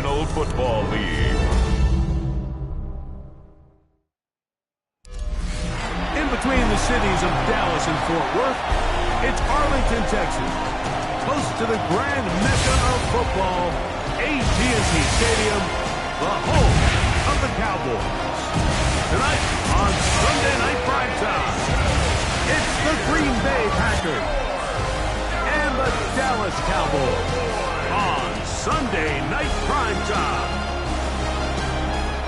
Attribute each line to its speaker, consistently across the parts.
Speaker 1: National Football League.
Speaker 2: In between the cities of Dallas and Fort Worth, it's Arlington, Texas. Close to the grand mecca of football, AT&T Stadium, the home of the Cowboys. Tonight on Sunday Night Primetime, it's the Green Bay Packers and the Dallas Cowboys on Sunday Night Primetime.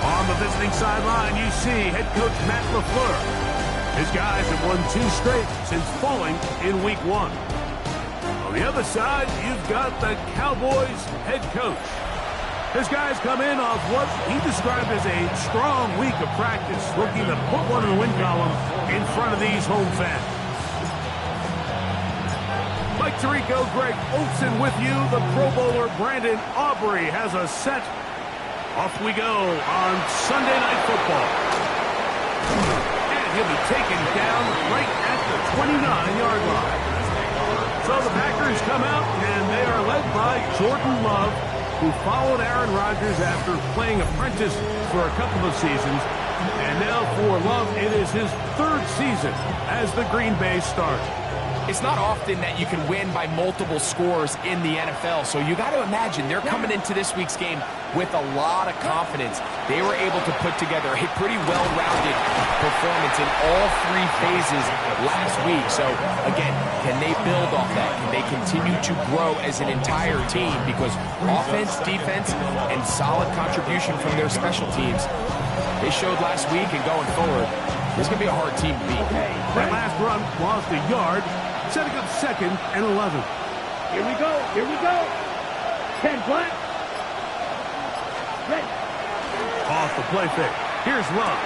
Speaker 2: On the visiting sideline, you see head coach Matt LaFleur. His guys have won 2 straight since falling in Week 1. On the other side, you've got the Cowboys head coach. His guys come in off what he described as a strong week of practice, looking to put one in the win column in front of these home fans. Mike Tirico, Greg Olsen with you. The Pro Bowler Brandon Aubrey has a set. Off we go on Sunday Night Football. He'll be taken down right at the 29-yard line. So the Packers come out, and they are led by Jordan Love, who followed Aaron Rodgers after playing apprentice for a couple of seasons. And now for Love, it is his 3rd season as the Green Bay starter.
Speaker 3: It's not often that you can win by multiple scores in the NFL, so you got to imagine they're coming into this week's game with a lot of confidence. They were able to put together a pretty well-rounded performance in all 3 phases last week. So, again, can they build off that? Can they continue to grow as an entire team? Because offense, defense, and solid contribution from their special teams, they showed last week and going forward, this is going to be a hard team to beat.
Speaker 2: That last run lost a yard, setting up 2nd and 11.
Speaker 4: Here we go. 10 black. Ready.
Speaker 2: Off the play fake. Here's Love.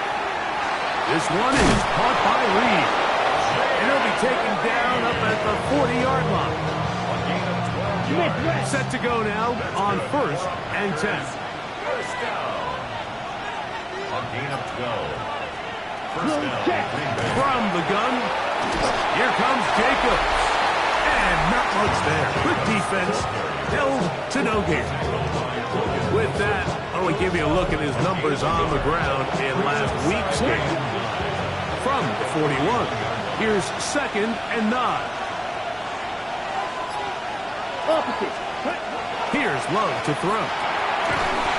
Speaker 2: This one is caught by Reed. And he'll be taken down up at the 40-yard line. Set to go now on 1st and 10.
Speaker 1: First down. A gain of 12. First down.
Speaker 2: From the gun, here comes Jacobs. And not much there. Good defense. Held to no gain. With that, I want to give you a look at his numbers on the ground in last week's game. From the 41, here's 2nd and 9.
Speaker 4: Opposite.
Speaker 2: Here's Love to throw.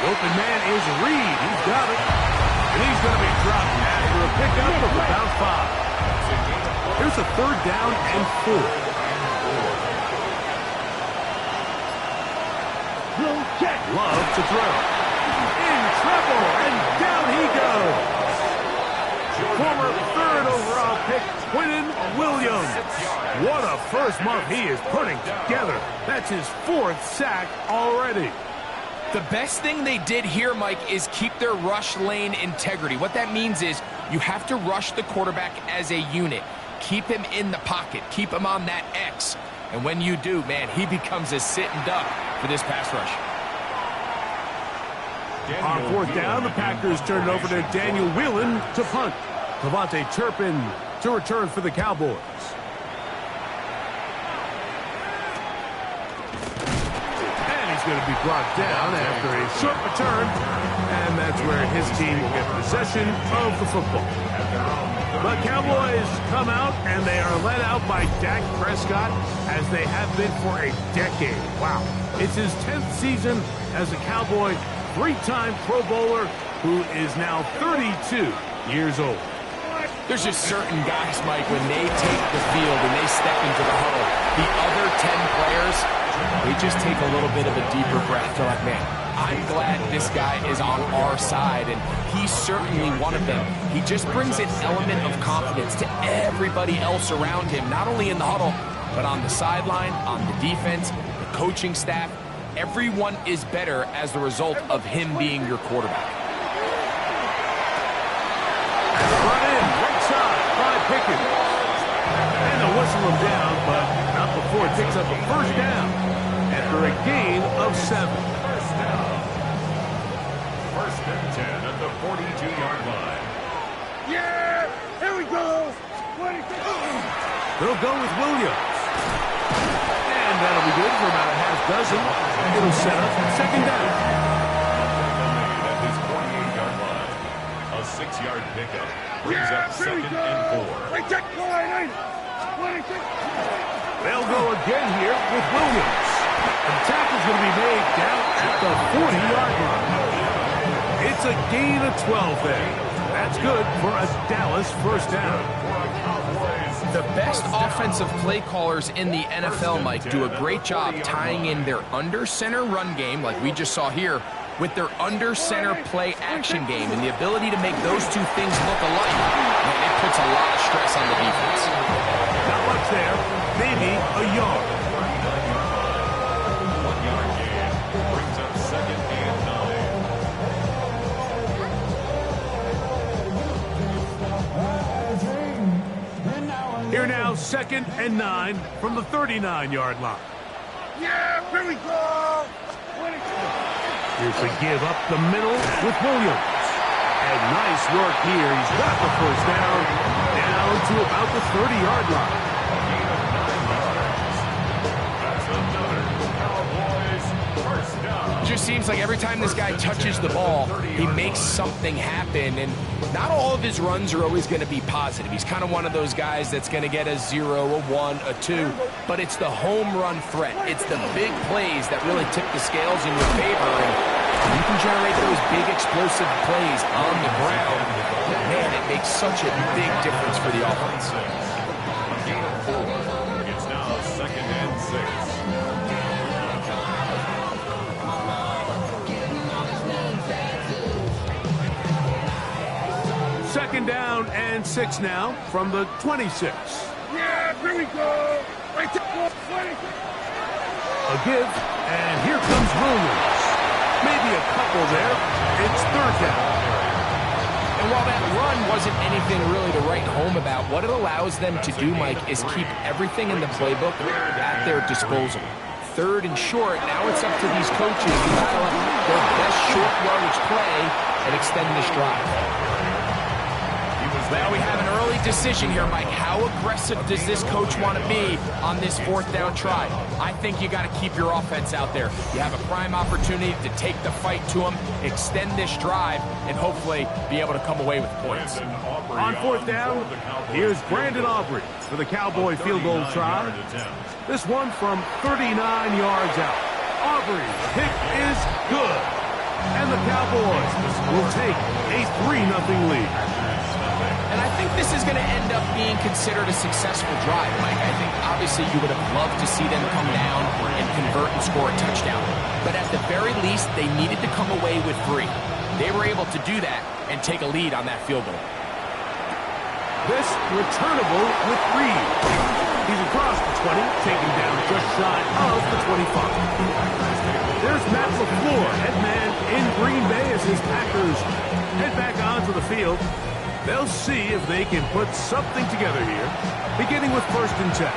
Speaker 2: Open man is Reed. He's got it. And he's going to be dropped after a pickup of about 5. Here's a 3rd down and 4. Love to throw. In trouble, and down he goes. Former 3rd overall pick, Quinnen Williams. What a first month he is putting together. That's his 4th sack already.
Speaker 3: The best thing they did here, Mike, is keep their rush lane integrity. What that means is you have to rush the quarterback as a unit. Keep him in the pocket. Keep him on that X. And when you do, man, he becomes a sitting duck for this pass rush.
Speaker 2: On 4th down, the Packers turn it over to Daniel Whelan to punt. Devontae Turpin to return for the Cowboys. And he's going to be brought down after a short return. And that's where his team will get possession of the football. The Cowboys come out, and they are led out by Dak Prescott, as they have been for a decade. Wow. It's his 10th season as a Cowboy, 3-time Pro Bowler, who is now 32 years old.
Speaker 3: There's just certain guys, Mike, when they take the field and they step into the huddle, the other 10 players, they just take a little bit of a deeper breath. They're like, man, I'm glad this guy is on our side, and he's certainly one of them. He just brings an element of confidence to everybody else around him, not only in the huddle, but on the sideline, on the defense, the coaching staff. Everyone is better as the result of him being your quarterback.
Speaker 2: Run in, right side by Pickens. And they'll whistle him down, but not before it picks up a 1st down after a gain of 7.
Speaker 1: First down. 1st and 10 at the 42-yard line.
Speaker 4: Yeah! Here we go!
Speaker 2: They'll go with Williams. And that'll be good for about a half dozen. It'll set up 2nd down.
Speaker 1: 6-yard pickup. Brings up 2nd and 4.
Speaker 2: They'll go again here with Williams. And the tackle's going to be made down at the 40-yard line. It's a gain of 12 there. That's good for a Dallas first down.
Speaker 3: The best offensive play callers in the NFL, Mike, do a great job tying in their under-center run game, like we just saw here, with their under-center play action game. And the ability to make those two things look alike, man, it puts a lot of stress on the defense.
Speaker 2: Not much there. Maybe a yard.
Speaker 1: 1-yard gain. Brings up 2nd and 9.
Speaker 2: Here now, 2nd and 9 from the 39-yard line.
Speaker 4: Yeah, here we go.
Speaker 2: Here's the give up the middle with Williams. And nice work here. He's got the first down. Down to about the 30-yard line.
Speaker 1: A gain of 9 yards. That's another Cowboys first down.
Speaker 3: Just seems like every time this guy touches the ball, he makes something happen. And not all of his runs are always going to be positive. He's kind of one of those guys that's going to get a 0, a 1, a 2. But it's the home run threat. It's the big plays that really tip the scales in your favor. And you can generate those big explosive plays on the ground. Man, it makes such a big difference for the offense.
Speaker 1: A gain of 4. It's now 2nd and 6.
Speaker 2: Second down and 6 now from the 26.
Speaker 4: Yeah, here we go. Right there.
Speaker 2: A give, and here comes Williams. Maybe a couple there. It's 3rd down.
Speaker 3: And while that run wasn't anything really to write home about, what it allows them to do, Mike, is keep everything in the playbook at their disposal. 3rd and short, now it's up to these coaches to dial up their best short yardage play and extend this drive. Well, we have an early decision here, Mike. How aggressive does this coach want to be on this 4th down try? I think you got to keep your offense out there. You have a prime opportunity to take the fight to them, extend this drive, and hopefully be able to come away with points.
Speaker 2: On 4th down, here's Brandon Aubrey for the Cowboy field goal try. This one from 39 yards out. Aubrey, pick is good. And the Cowboys will take a 3-0 lead.
Speaker 3: And I think this is going to end up being considered a successful drive, Mike. I think obviously you would have loved to see them come down and convert and score a touchdown. But at the very least, they needed to come away with 3. They were able to do that and take a lead on that field goal.
Speaker 2: This returnable with Reed. He's across the 20, taken down just shy of the 25. There's Matt LaFleur, head man in Green Bay as his Packers head back onto the field. They'll see if they can put something together here, beginning with 1st and 10.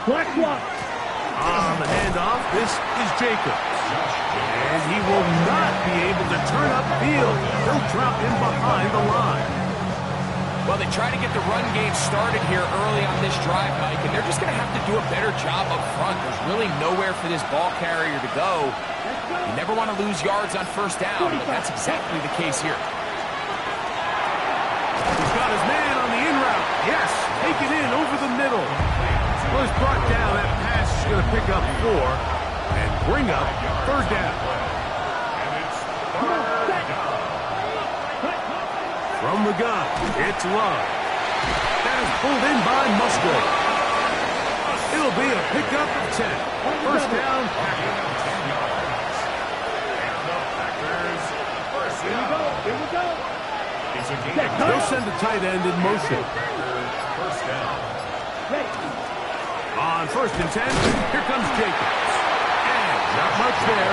Speaker 4: Black.
Speaker 2: On the handoff, this is Jacobs. And he will not be able to turn upfield. They'll drop him behind the line.
Speaker 3: Well, they try to get the run game started here early on this drive, Mike, and they're just going to have to do a better job up front. There's really nowhere for this ball carrier to go. You never want to lose yards on 1st down, but that's exactly the case here.
Speaker 2: He's got his man on the in route. Yes, take it in over the middle. Well, he's brought down. That pass is going to pick up 4 and bring up 3rd down. From the gun, it's Love. That is pulled in by Musgrave. It'll be a pickup of 10. 1st down, Packers.
Speaker 4: Here we go.
Speaker 2: They'll send the tight end in motion.
Speaker 1: First down.
Speaker 2: On 1st and 10, here comes Jacobs. And not much there.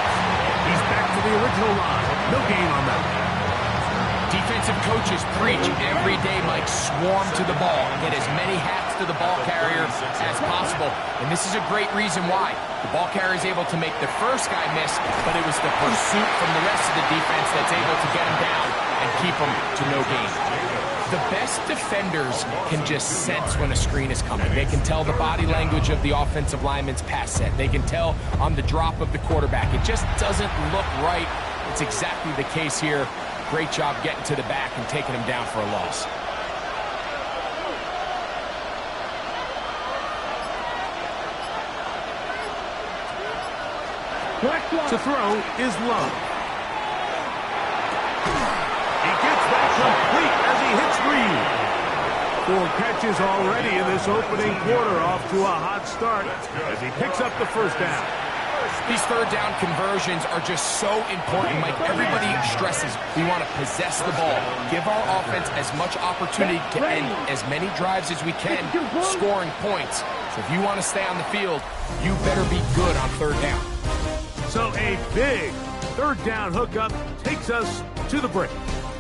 Speaker 2: He's back to the original line. No gain on that.
Speaker 3: Defensive coaches preach every day, Mike, swarm to the ball. Get as many hats to the ball carrier as possible. And this is a great reason why. The ball carrier is able to make the first guy miss, but it was the pursuit from the rest of the defense that's able to get him down and keep him to no gain. The best defenders can just sense when a screen is coming. They can tell the body language of the offensive lineman's pass set. They can tell on the drop of the quarterback. It just doesn't look right. It's exactly the case here. Great job getting to the back and taking him down for a loss.
Speaker 2: To throw is Love. He gets that complete as he hits Reed. 4 catches already in this opening quarter, off to a hot start as he picks up the first down.
Speaker 3: These third down conversions are just so important, Mike. Everybody stresses we want to possess the ball, give our offense as much opportunity to end as many drives as we can, scoring points. So if you want to stay on the field, you better be good on third down.
Speaker 2: So a big third down hookup takes us to the break.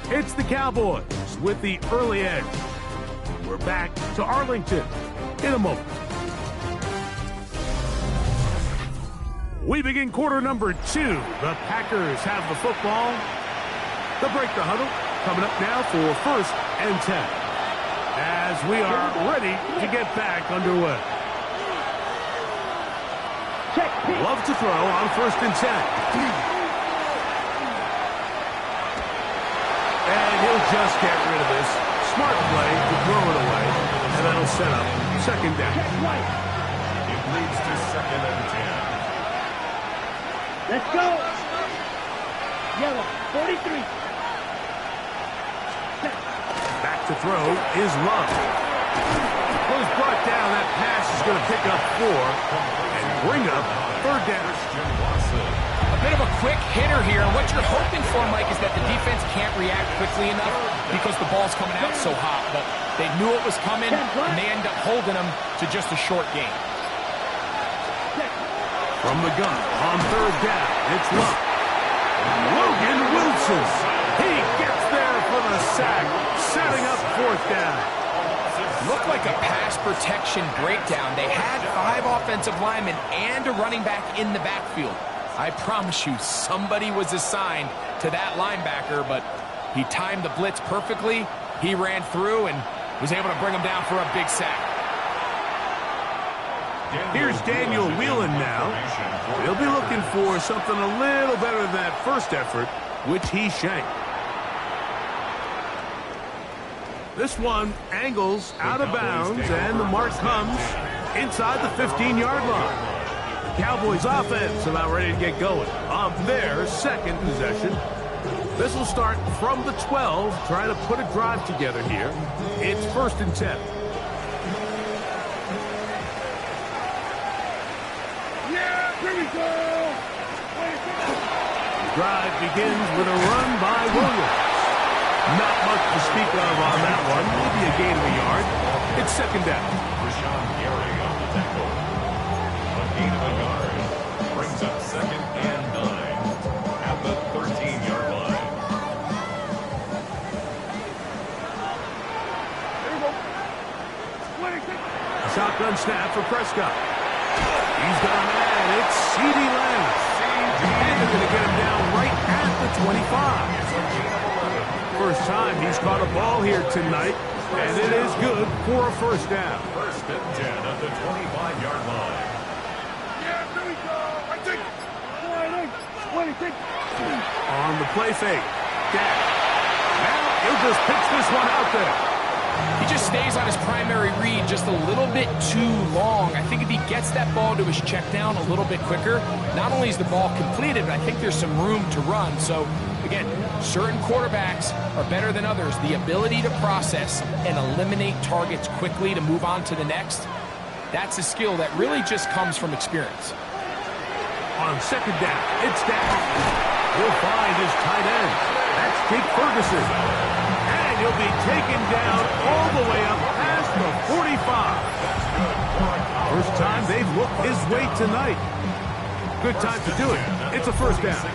Speaker 2: It's the Cowboys with the early edge. We're back to Arlington in a moment. We begin quarter number 2. The Packers have the football. They'll break the huddle. Coming up now for 1st and 10. As we are ready to get back underway. Love to throw on 1st and 10. And he'll just get rid of this. Smart play to throw it away. And that'll set up 2nd down.
Speaker 1: It leads to 2nd and 10.
Speaker 4: Let's go. Yellow, 43.
Speaker 2: Back to throw is Love. Was brought down. That pass is going to pick up 4 and bring up 3rd down.
Speaker 3: A bit of a quick hitter here. And what you're hoping for, Mike, is that the defense can't react quickly enough because the ball's coming out so hot. But they knew it was coming, and they end up holding them to just a short gain.
Speaker 2: From the gun on 3rd down, it's Love. Logan Wilson. He gets there for the sack, setting up 4th down.
Speaker 3: Looked like a pass protection breakdown. They had 5 offensive linemen and a running back in the backfield. I promise you, somebody was assigned to that linebacker, but he timed the blitz perfectly. He ran through and was able to bring him down for a big sack.
Speaker 2: Here's Daniel Whelan now. He'll be looking for something a little better than that first effort, which he shanked. This one angles out of bounds, and the mark comes inside the 15-yard line. The Cowboys offense about ready to get going on their 2nd possession. This will start from the 12, trying to put a drive together here. It's 1st and 10.
Speaker 4: Here we go.
Speaker 2: The drive begins with a run by Williams. Not much to speak of on that one. Maybe a gain of a yard. It's 2nd down.
Speaker 1: Rashawn Gary on the tackle. A gain of a yard brings up 2nd and 9 at the 13-yard line.
Speaker 2: Shotgun snap for Prescott. He's got a man. It's C.D. Lamb. And they're going to get him down right at the 25. First time he's caught a ball here tonight, and it is good for a 1st down.
Speaker 1: 1st and 10 at the 25-yard line.
Speaker 4: Here we go. I think. 26.
Speaker 2: On the play fake. Dak. Now he'll just pitch this one out there.
Speaker 3: He just stays on his primary read just a little bit too long. I think if he gets that ball to his check down a little bit quicker, not only is the ball completed, but I think there's some room to run. So, again, certain quarterbacks are better than others. The ability to process and eliminate targets quickly to move on to the next, that's a skill that really just comes from experience.
Speaker 2: On 2nd down, it's Dak. He'll find his tight end. That's Jake Ferguson. And he'll be taken down all the way up past the 45. First time they've looked his way tonight. Good time to do it. It's a 1st down.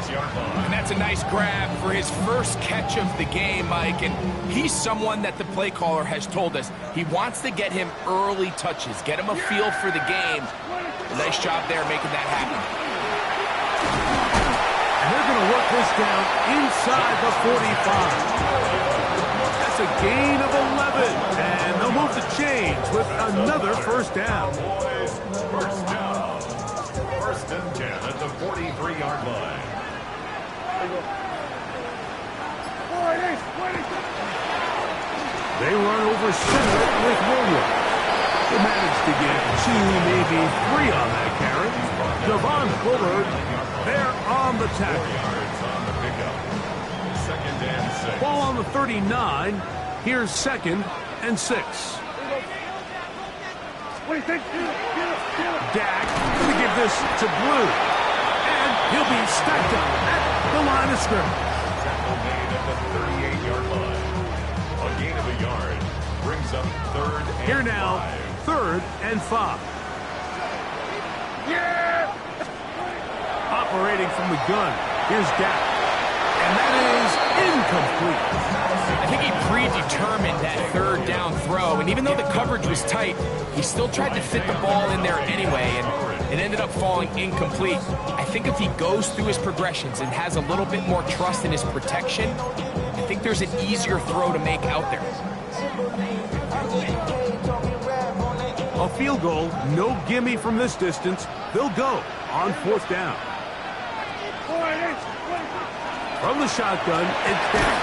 Speaker 3: And that's a nice grab for his first catch of the game, Mike. And he's someone that the play caller has told us he wants to get him early touches, get him a feel for the game. A nice job there making that happen.
Speaker 2: And they're going to work this down inside the 45. That's a gain of 11. And they'll move the chains with another first down.
Speaker 1: Cowboys, first down. First and 10 at the 43-yard line.
Speaker 2: They run over center with Williams. They managed to get 2, maybe 3 on that carry. Javon Bullard, they're on the tackle.
Speaker 1: 4 yards on the pickup. Second and 6.
Speaker 2: Ball on the 39. Here's second and 6. Dak going to give this to Blue. And he'll be stacked up at the line of scrimmage.
Speaker 1: Tackle made at the 38-yard line. A gain of a yard brings up third and
Speaker 2: Here now,
Speaker 1: 5.
Speaker 2: third and 5. Operating from the gun. Here's Dak. And that is incomplete.
Speaker 3: I think he predetermined that third down throw, and even though the coverage was tight, he still tried to fit the ball in there anyway, and it ended up falling incomplete. I think if he goes through his progressions and has a little bit more trust in his protection, I think there's an easier throw to make out there.
Speaker 2: A field goal, no gimme from this distance. They'll go on fourth down. From the shotgun, it's Dak.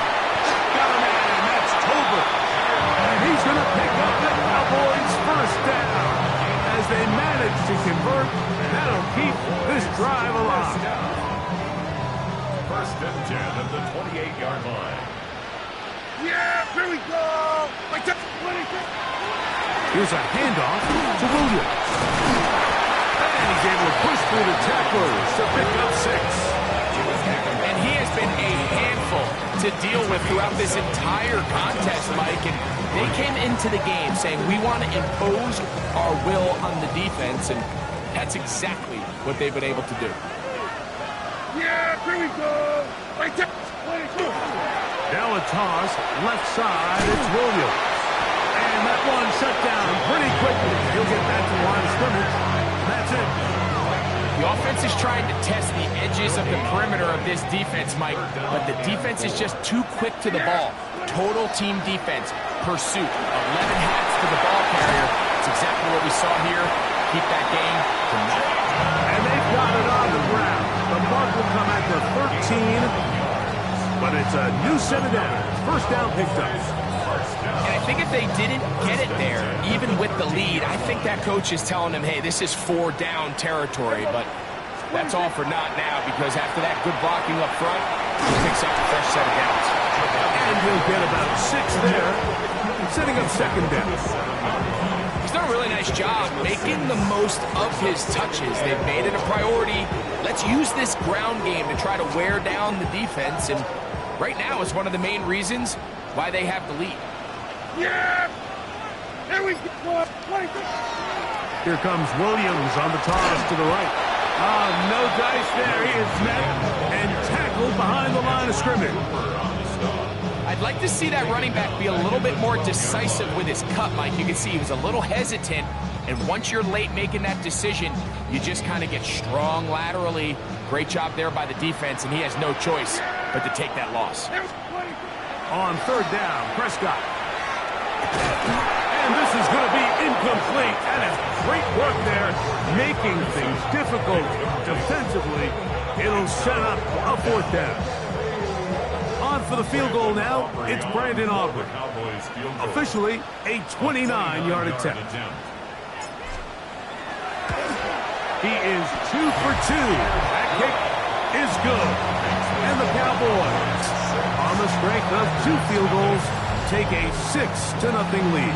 Speaker 2: Got a man, that's Tober. And he's going to pick up the Cowboys' first down. As they manage to convert, that'll keep this drive alive.
Speaker 1: First and 10 at the 28-yard line.
Speaker 4: Here we go!
Speaker 2: Here's a handoff to Williams. And he's able to push through the tacklers to pick up 6.
Speaker 3: And he has been a handful to deal with throughout this entire contest, Mike. And they came into the game saying, we want to impose our will on the defense, and that's exactly what they've been able to do.
Speaker 4: Here we go!
Speaker 2: Now a toss, left side, it's Williams. And that one shut down pretty quickly. He'll get back to the line of scrimmage. That's it.
Speaker 3: The offense is trying to test the edges of the perimeter of this defense, Mike, but the defense is just too quick to the ball. Total team defense, pursuit, 11 hats to the ball carrier. It's exactly what we saw here. Keep that game to nothing.
Speaker 2: And they've got it on the ground. The mark will come at the 13, but it's a new set of downs. First down picked up.
Speaker 3: And I think if they didn't get it there, even with the lead, I think that coach is telling them, hey, this is 4 down territory. But that's all for naught now, because after that good blocking up front, he picks up a fresh set of downs.
Speaker 2: And he'll get about 6 there, setting up second down.
Speaker 3: He's done a really nice job making the most of his touches. They've made it a priority. Let's use this ground game to try to wear down the defense. And right now is one of the main reasons why they have the lead.
Speaker 4: Here we go!
Speaker 2: Here comes Williams on the toss to the right. No dice there. He is met and tackled behind the line of scrimmage.
Speaker 3: I'd like to see that running back be a little bit more decisive with his cut, Mike. You can see he was a little hesitant, and once you're late making that decision, you just kind of get strong laterally. Great job there by the defense, and he has no choice but to take that loss.
Speaker 2: On third down, Prescott. And this is going to be incomplete. That is great work there, making things difficult defensively. It'll set up a fourth down. On for the field goal now, it's Brandon Aubrey. Officially a 29-yard attempt. He is 2 for 2. That kick is good. And the Cowboys, on the strength of 2 field goals, take a 6-0 lead.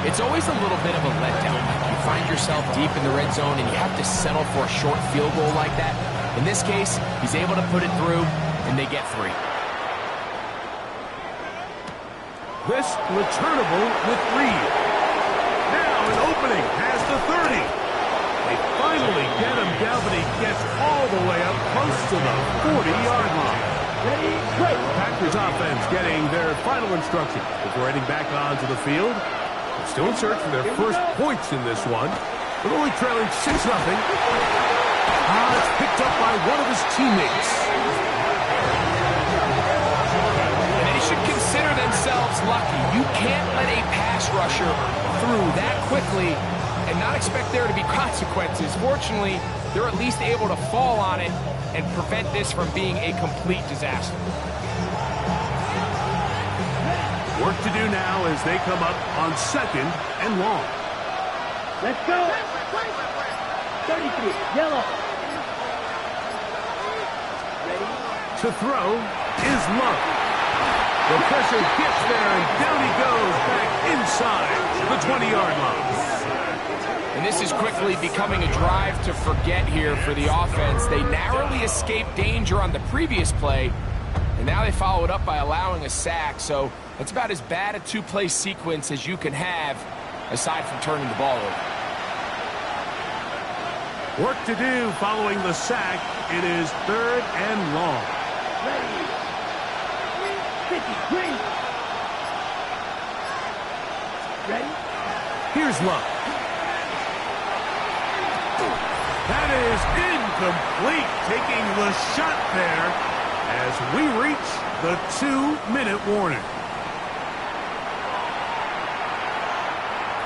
Speaker 3: It's always a little bit of a letdown. You find yourself deep in the red zone and you have to settle for a short field goal like that. In this case, he's able to put it through, and they get 3.
Speaker 2: This returnable with Reed. Now an opening past the 30. They finally get him down, but he gets all the way up close to the 40-yard line. Packers offense getting their final instruction before heading back onto the field. They're still in search for their first points in this one, but only trailing 6-0. It's picked up by one of his teammates.
Speaker 3: And they should consider themselves lucky. You can't let a pass rusher through that quickly and not expect there to be consequences. Fortunately, they're at least able to fall on it and prevent this from being a complete disaster.
Speaker 2: Work to do now as they come up on 2nd and long.
Speaker 4: Let's go. 33, yellow. Ready?
Speaker 2: To throw is Love. The pressure gets there, and down he goes back inside the 20-yard line.
Speaker 3: And this is quickly becoming a drive to forget here for the offense. They narrowly escaped danger on the previous play, and now they follow it up by allowing a sack. So that's about as bad a two-play sequence as you can have, aside from turning the ball over.
Speaker 2: Work to do following the sack. It is 3rd and long.
Speaker 4: Ready. 53. Ready?
Speaker 2: Here's Love. That is incomplete, taking the shot there as we reach the 2-minute warning.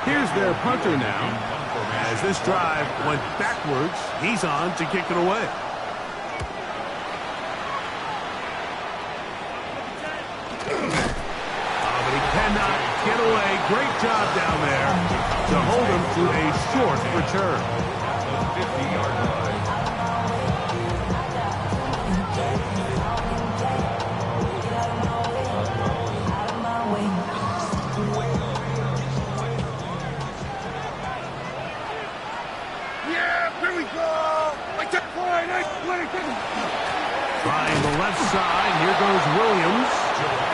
Speaker 2: Here's their punter now. As this drive went backwards, he's on to kick it away. But he cannot get away. Great job down there to hold him to a short return.
Speaker 1: 50-yard line.
Speaker 2: Trying the left side, here goes Williams.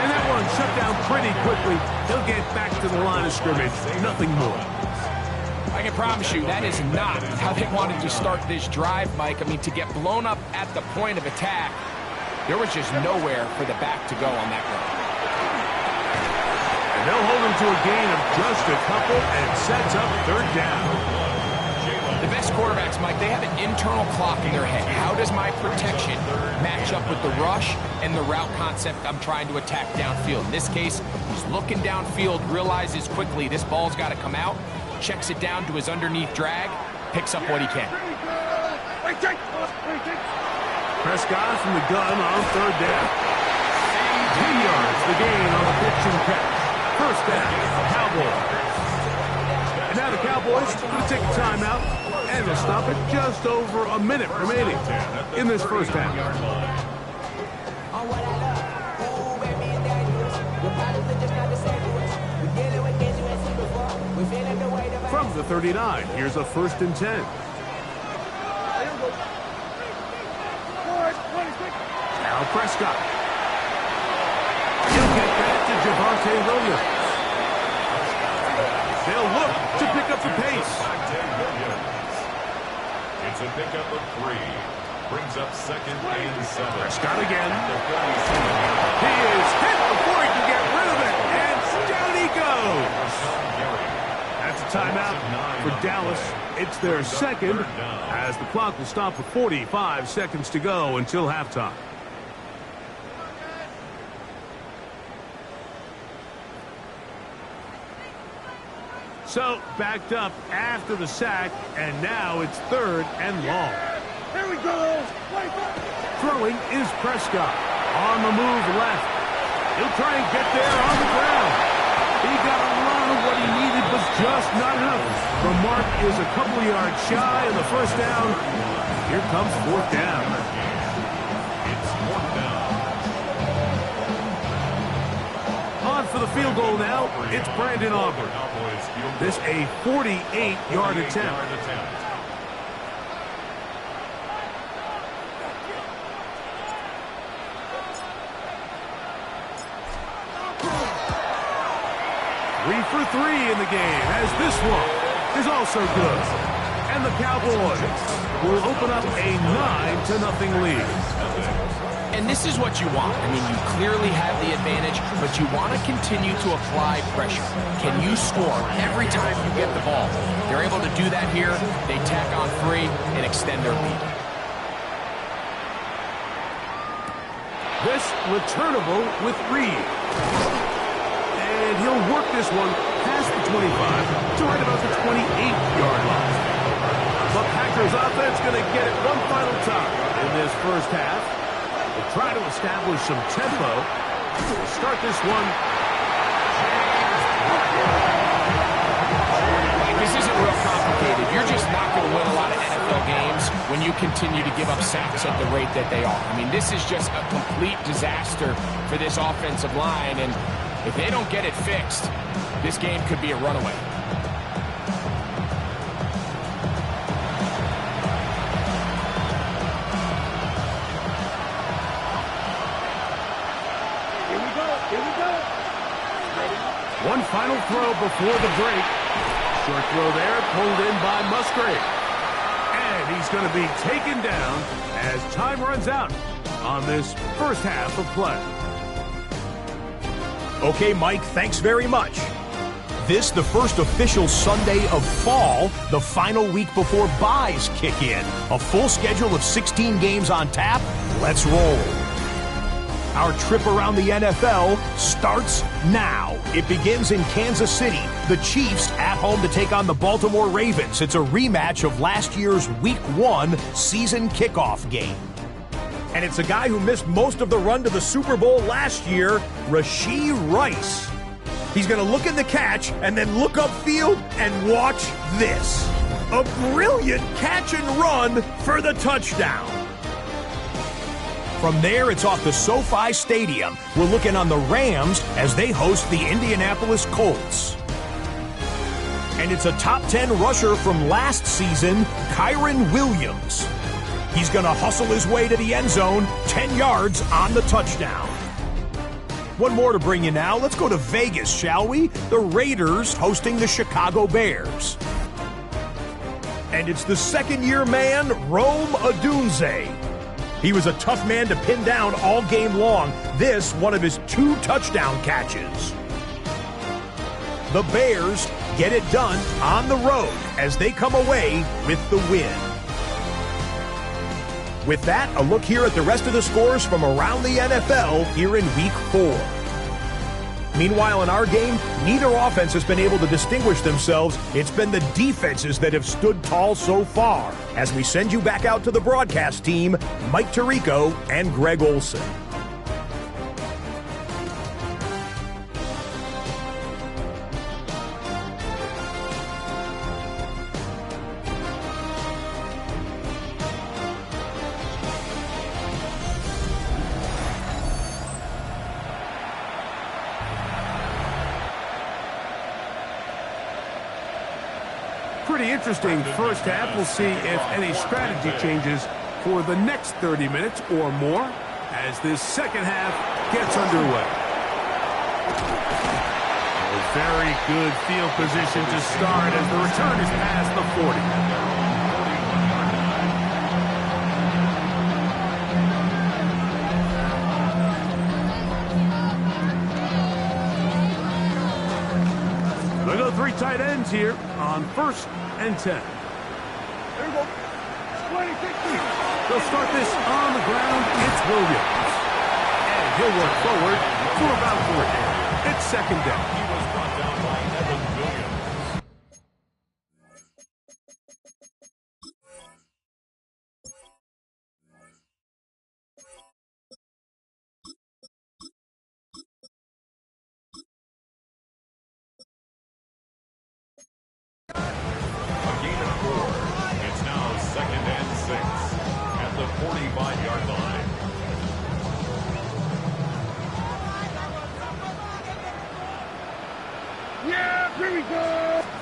Speaker 2: And that one shut down pretty quickly. He'll get back to the line of scrimmage, nothing more.
Speaker 3: I can promise you that is not how they wanted to start this drive, Mike. I mean, to get blown up at the point of attack, there was just nowhere for the back to go on that run.
Speaker 2: And they'll hold him to a gain of just a couple and sets up 3rd down.
Speaker 3: The best quarterbacks, Mike, they have an internal clock in their head. How does my protection match up with the rush and the route concept I'm trying to attack downfield? In this case, he's looking downfield, realizes quickly this ball's got to come out, checks it down to his underneath drag, picks up what he can.
Speaker 2: Prescott from the gun on 3rd down. 10 yards the gain on the pitch and catch. 1st down, Cowboys. And now the Cowboys going to take a timeout, and they'll stop it just over a minute remaining in this 1st half. From the 39, here's a 1st and 10. Now Prescott. He'll get back to Javonte Williams. They'll look to pick up the pace.
Speaker 1: It's a pickup of 3. Brings up 2nd and 7.
Speaker 2: Prescott again. He is hit before he can get rid of it. And down he goes. That's a timeout for Dallas. It's their 2nd as the clock will stop with 45 seconds to go until halftime. So, backed up after the sack, and now it's 3rd and long.
Speaker 4: Here we go.
Speaker 2: Throwing is Prescott. On the move left. He'll try and get there on the ground. He got a lot of what he needed, but just not enough. The mark is a couple of yards shy, and the 1st down. Here comes 4th down.
Speaker 1: It's 4th down.
Speaker 2: On for the field goal now. It's Brandon Aubrey. This a 48-yard attempt. Three for 3 in the game, as this one is also good. And the Cowboys will open up a 9-0 lead.
Speaker 3: And this is what you want. I mean, you clearly have the advantage, but you want to continue to apply pressure. Can you score every time you get the ball? They're able to do that here. They tack on 3 and extend their lead.
Speaker 2: This returnable with Reed. And he'll work this one past the 25 to right about the 28-yard line. The Packers offense going to get it one final time in this first half. They'll try to establish some tempo. We'll start this one.
Speaker 3: This isn't real complicated. You're just not going to win a lot of NFL games when you continue to give up sacks at the rate that they are. I mean, this is just a complete disaster for this offensive line, and if they don't get it fixed, this game could be a runaway.
Speaker 4: Here we go. Here we go.
Speaker 2: One final throw before the break. Short throw there, pulled in by Musgrave. And he's going to be taken down as time runs out on this first half of play.
Speaker 5: Okay, Mike, thanks very much. This, the first official Sunday of fall, the final week before byes kick in. A full schedule of 16 games on tap. Let's roll. Our trip around the NFL starts now. It begins in Kansas City. The Chiefs at home to take on the Baltimore Ravens. It's a rematch of last year's Week 1 season kickoff game. And it's a guy who missed most of the run to the Super Bowl last year, Rashee Rice. He's going to look at the catch and then look upfield and watch this. A brilliant catch and run for the touchdown. From there, it's off to SoFi Stadium. We're looking on the Rams as they host the Indianapolis Colts. And it's a top 10 rusher from last season, Kyren Williams. He's going to hustle his way to the end zone, 10 yards on the touchdown. One more to bring you now. Let's go to Vegas, shall we? The Raiders hosting the Chicago Bears. And it's the second-year man, Rome Odunze. He was a tough man to pin down all game long. This, one of his 2 touchdown catches. The Bears get it done on the road as they come away with the win. With that, a look here at the rest of the scores from around the NFL here in Week 4. Meanwhile, in our game, neither offense has been able to distinguish themselves. It's been the defenses that have stood tall so far. As we send you back out to the broadcast team, Mike Tirico and Greg Olson.
Speaker 2: Pretty interesting first half. We'll see if any strategy changes for the next 30 minutes or more as this second half gets underway. A very good field position to start as the return is past the 40. They'll go 3 tight ends here on 1st and 10.
Speaker 4: There we go. 20, 60.
Speaker 2: They'll start this on the ground. It's Williams. And he'll work forward for about 4. It's second down.
Speaker 1: He was brought down by Evan Williams. A gain of 4. It's now 2nd and 6 at the 45-yard line.
Speaker 4: Yeah, here we go.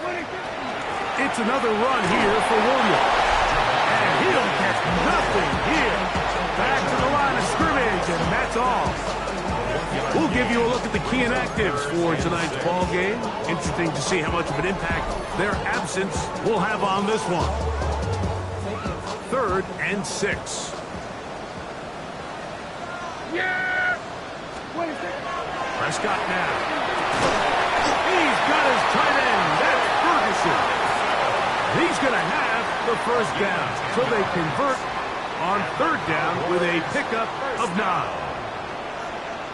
Speaker 4: 20, 50.
Speaker 2: It's another run here for Williams. And he'll get nothing here. Back to the line of scrimmage, and that's all. We'll give you a look at the key inactives for tonight's ball game. Interesting to see how much of an impact their absence will have on this one. 3rd and 6.
Speaker 4: Yeah. 26.
Speaker 2: Prescott now. He's got his tight end. That's Ferguson. He's going to have the first down. So they convert on 3rd down with a pickup of 9.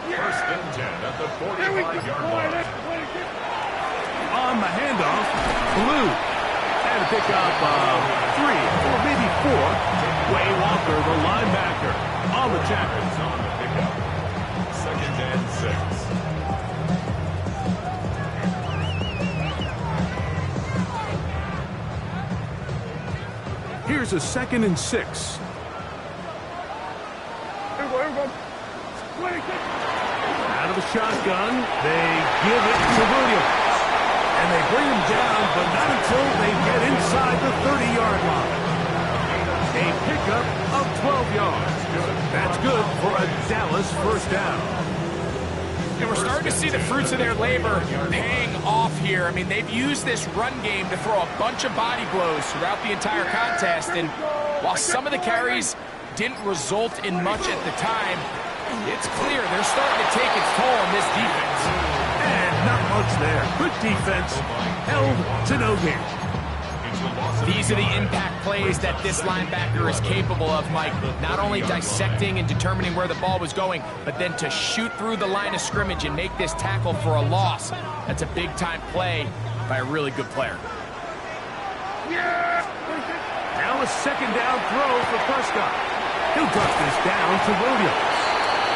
Speaker 1: First and 10 at the 45-yard line.
Speaker 2: On the handoff, Blue. And a pickup of 3 or maybe 4. Way Walker, the linebacker, on the tackle.
Speaker 1: It's on the pickup. Second and 6.
Speaker 2: Here's a 2nd and 6. Out of the shotgun, they give it to Williams. And they bring him down, but not until they get inside the 30-yard line. A pickup of 12 yards. That's good for a Dallas first down.
Speaker 3: And we're starting to see the fruits of their labor paying off here. I mean, they've used this run game to throw a bunch of body blows throughout the entire contest. And while some of the carries didn't result in much at the time, it's clear they're starting to take its toll on this defense.
Speaker 2: And not much there. Good defense, held to no gain.
Speaker 3: These are the impact plays that this linebacker is capable of, Mike. Not only dissecting and determining where the ball was going, but then to shoot through the line of scrimmage and make this tackle for a loss. That's a big-time play by a really good player.
Speaker 2: Now a 2nd down throw for Prescott. He'll drop this down to Williams.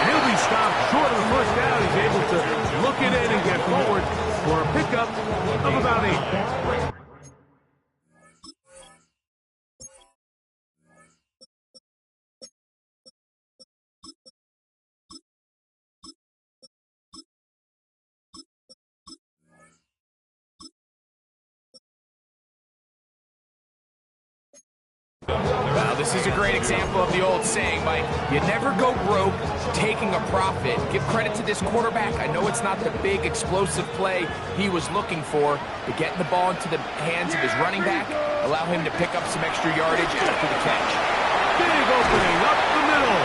Speaker 2: And he'll be stopped short of the first down. He's able to look it in and get forward for a pickup of about 8.
Speaker 3: Well, this is a great example of the old saying, Mike. You never go broke taking a profit. Give credit to this quarterback. I know it's not the big explosive play he was looking for, but getting the ball into the hands of his running back, allow him to pick up some extra yardage after the catch.
Speaker 2: Big opening up the middle.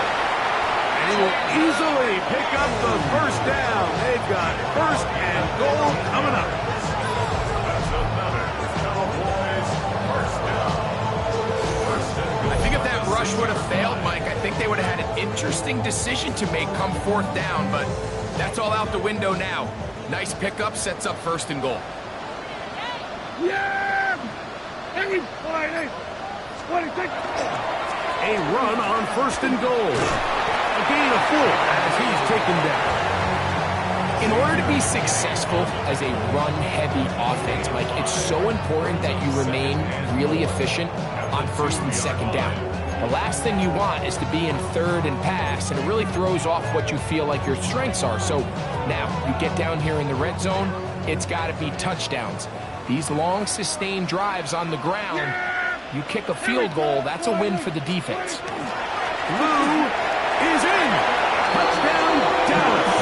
Speaker 2: And he will easily pick up the first down. They've got first and goal coming up.
Speaker 1: That's another Cowboys first down.
Speaker 3: I think if that rush would have failed, Mike, I think they would have had an interesting decision to make come 4th down, but that's all out the window now. Nice pickup, sets up first and goal.
Speaker 2: A run on first and goal. A gain of 4 as he's taken down.
Speaker 3: In order to be successful as a run-heavy offense, Mike, it's so important that you remain really efficient on 1st and 2nd down. The last thing you want is to be in 3rd and pass, and it really throws off what you feel like your strengths are. So now you get down here in the red zone, it's got to be touchdowns. These long, sustained drives on the ground, you kick a field goal, that's a win for the defense.
Speaker 2: Blue is in. Touchdown, Dallas.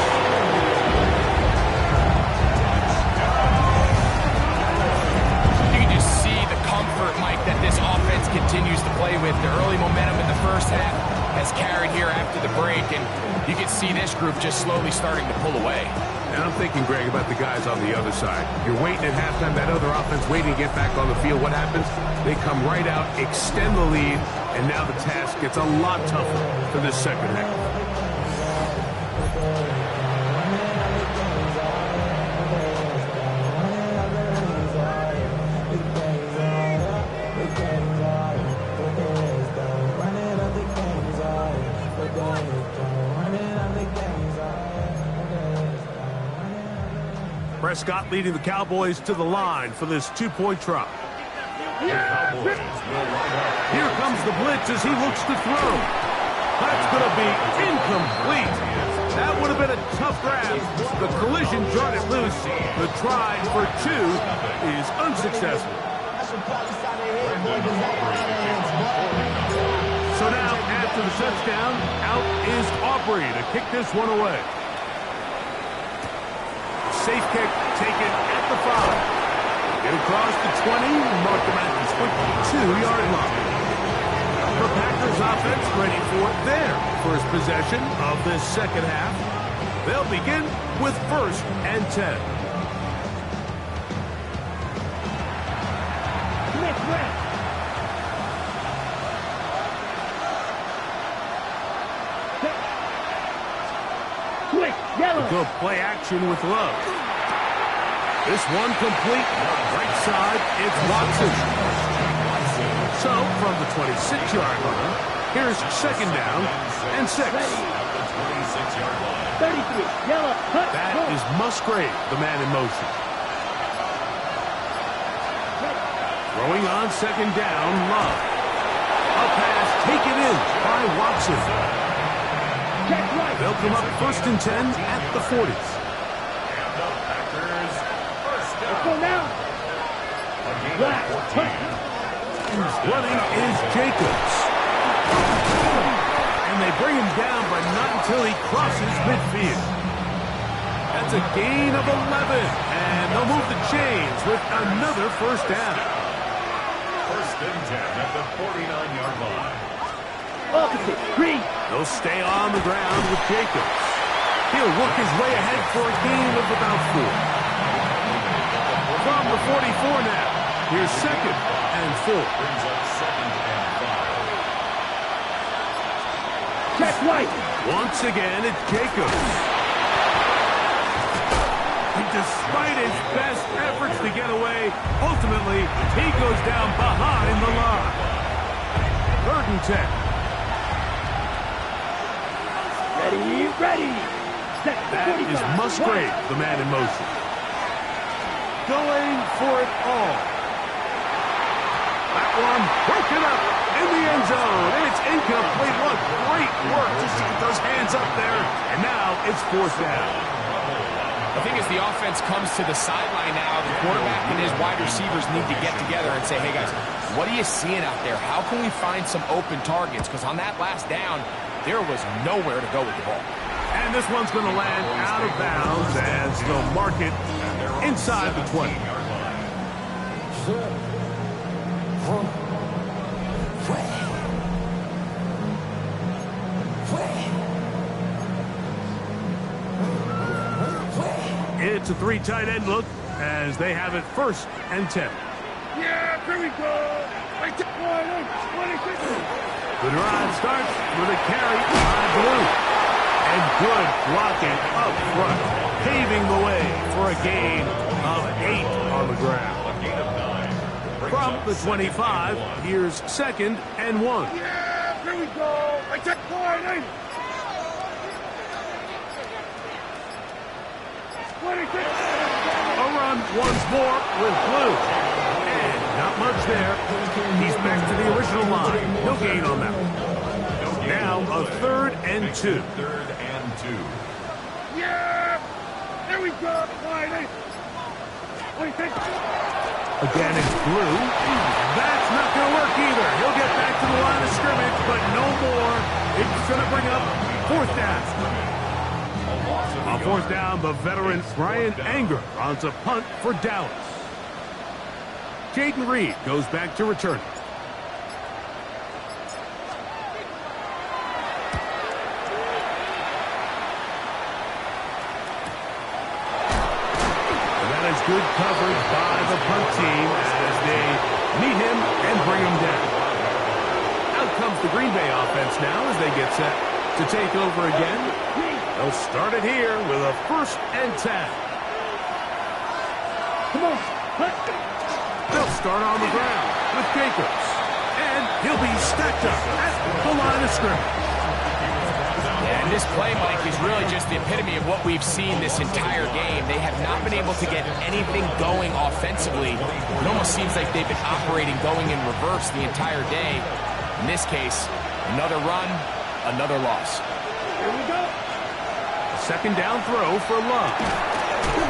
Speaker 3: Mike, that this offense continues to play with. The early momentum in the first half has carried here after the break, and you can see this group just slowly starting to pull away.
Speaker 2: And I'm thinking, Greg, about the guys on the other side. You're waiting at halftime, that other offense waiting to get back on the field. What happens? They come right out, extend the lead, and now the task gets a lot tougher for this second half. Prescott leading the Cowboys to the line for this 2-point try. Here comes the blitz as he looks to throw. That's going to be incomplete. That would have been a tough grab. The collision jarred it loose. The try for 2 is unsuccessful. So now, after the touchdown, out is Aubrey to kick this one away. Safe kick taken at the 5. Get across the 20, mark them at the 22-yard line. The Packers offense ready for their first possession of this second half. They'll begin with 1st and 10.
Speaker 4: Quick,
Speaker 2: to play action with Love. This one complete. Right side, it's Watson. So, from the 26-yard line, here's second down and 6.
Speaker 1: 26-yard line.
Speaker 4: 33, yellow, cut,
Speaker 2: That
Speaker 4: go.
Speaker 2: is Musgrave, the man in motion. Throwing on second down, Love. A pass taken in by Watson.
Speaker 4: Check right.
Speaker 2: They'll come up 1st and 10 at the 40s.
Speaker 1: And the Packers first
Speaker 4: Let's go
Speaker 1: down.
Speaker 4: now.
Speaker 1: A gain of
Speaker 4: Left,
Speaker 1: 14.
Speaker 2: Running is Jacobs. And they bring him down, but not until he crosses midfield. That's a gain of 11. And they'll move the chains with another first down.
Speaker 1: First and 10 at the 49-yard line.
Speaker 4: Opposite, green.
Speaker 2: They'll stay on the ground with Jacobs. He'll work his way ahead for a gain of about 4. From the 44 now, here's second and 4.
Speaker 1: Brings up second and 5.
Speaker 4: Check right.
Speaker 2: Once again, it's Jacobs. And despite his best efforts to get away, ultimately, he goes down behind the line. 3rd and 10.
Speaker 4: Ready, ready. Set,
Speaker 2: That
Speaker 4: 45.
Speaker 2: is Musgrave, the man in motion. Going for it all. That one broken up in the end zone. And it's incomplete. What great work to get those hands up there. And now it's 4th down.
Speaker 3: I think as the offense comes to the sideline now, the quarterback and his wide receivers need to get together and say, hey, guys, what are you seeing out there? How can we find some open targets? Because on that last down, there was nowhere to go with the ball.
Speaker 2: And this one's going to land out of bounds as they'll mark it inside the 20. It's a 3 tight end look as they have it 1st and 10.
Speaker 4: Yeah, here we go. I took 26.
Speaker 2: The drive starts with a carry by Blue. And good blocking up front, paving the way for a gain of 8 on the ground.
Speaker 1: A gain of 9.
Speaker 2: From the 25, here's second and 1.
Speaker 4: Yeah, here we go. I took 26. 26.
Speaker 2: A run once more with Blue. And not much there. He's back to the original line. No gain on that one. Now a 3rd and 2.
Speaker 1: 3rd and 2.
Speaker 4: Yeah, here we go. 26.
Speaker 2: Again, it's Blue. That's not going to work either. He'll get back to the line of scrimmage, but no more. It's going to bring up 4th down. On 4th down, the veteran Brian Anger runs a punt for Dallas. Jaden Reed goes back to return. And that is good coverage by the punt team as they meet him and bring him down. Out comes the Green Bay offense now as they get set to take over again. They'll start it here with a 1st and 10.
Speaker 4: Come on. Hut.
Speaker 2: They'll start on the ground with Jacobs. And he'll be stacked up at the line of scrimmage.
Speaker 3: And this play, Mike, is really just the epitome of what we've seen this entire game. They have not been able to get anything going offensively. It almost seems like they've been operating going in reverse the entire day. In this case, another run, another loss.
Speaker 4: Here we go.
Speaker 2: Second down throw for Love.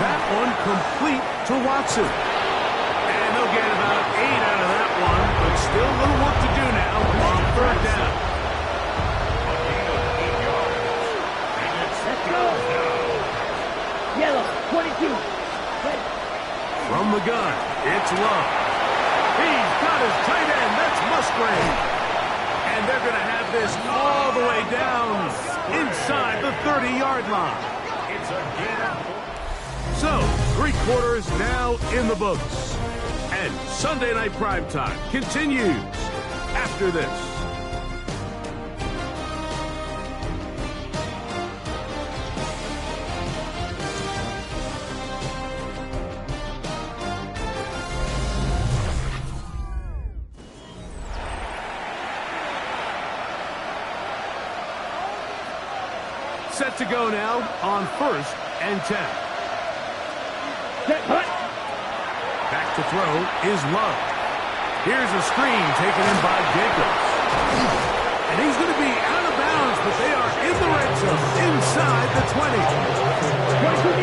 Speaker 2: That one complete to Watson. And they'll get about 8 out of that one, but still a little work to do now on 3rd down.
Speaker 4: Let's go. Yellow, 22. Ready.
Speaker 2: From the gun, it's Love. He's got his tight end. That's Musgrave. And they're going to have this all the way down inside the 30-yard line.
Speaker 1: It's a gain.
Speaker 2: So, 3 quarters now in the books. And Sunday Night Primetime continues after this. Set to go now on 1st and 10.
Speaker 4: Set, hut.
Speaker 2: Back to throw is Love. Here's a screen taken in by Jacobs. And he's going to be out of bounds, but they are in the red zone inside the 20.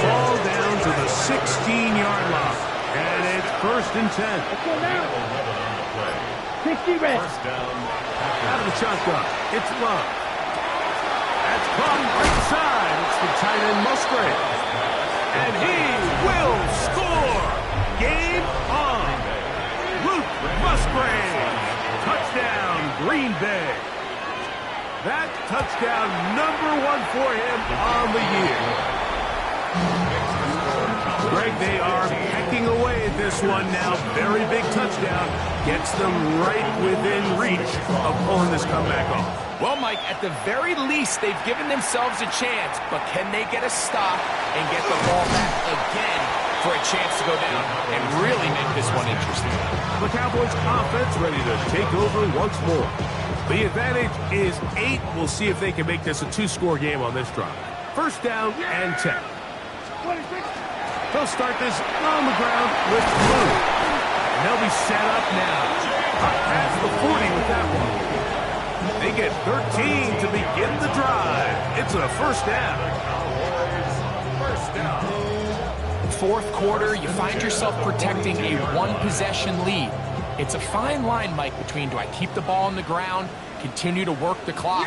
Speaker 2: Ball down to the 16-yard line. And it's 1st and 10.
Speaker 4: Let's go now. 60 red.
Speaker 1: First down.
Speaker 2: Out of the shotgun, it's Love. That's caught right side. It's the tight end Musgrave. And he will score. Game on. Luke Musgrave. Touchdown, Green Bay. That touchdown #1 for him on the year. Greg, they are hacking away at this one now. Very big touchdown. Gets them right within reach of pulling this comeback off.
Speaker 3: Well, Mike, at the very least, they've given themselves a chance, but can they get a stop and get the ball back again for a chance to go down and really make this one interesting?
Speaker 2: The Cowboys offense ready to take over once more. The advantage is 8. We'll see if they can make this a 2-score game on this drive. First down and 10. They'll start this on the ground with Blue. And they'll be set up now. Up past the 40 with that one. They get 13 to begin the drive. It's a first down.
Speaker 1: First down.
Speaker 3: Fourth quarter, you find yourself protecting a one-possession lead. It's a fine line, Mike, between do I keep the ball on the ground, continue to work the clock,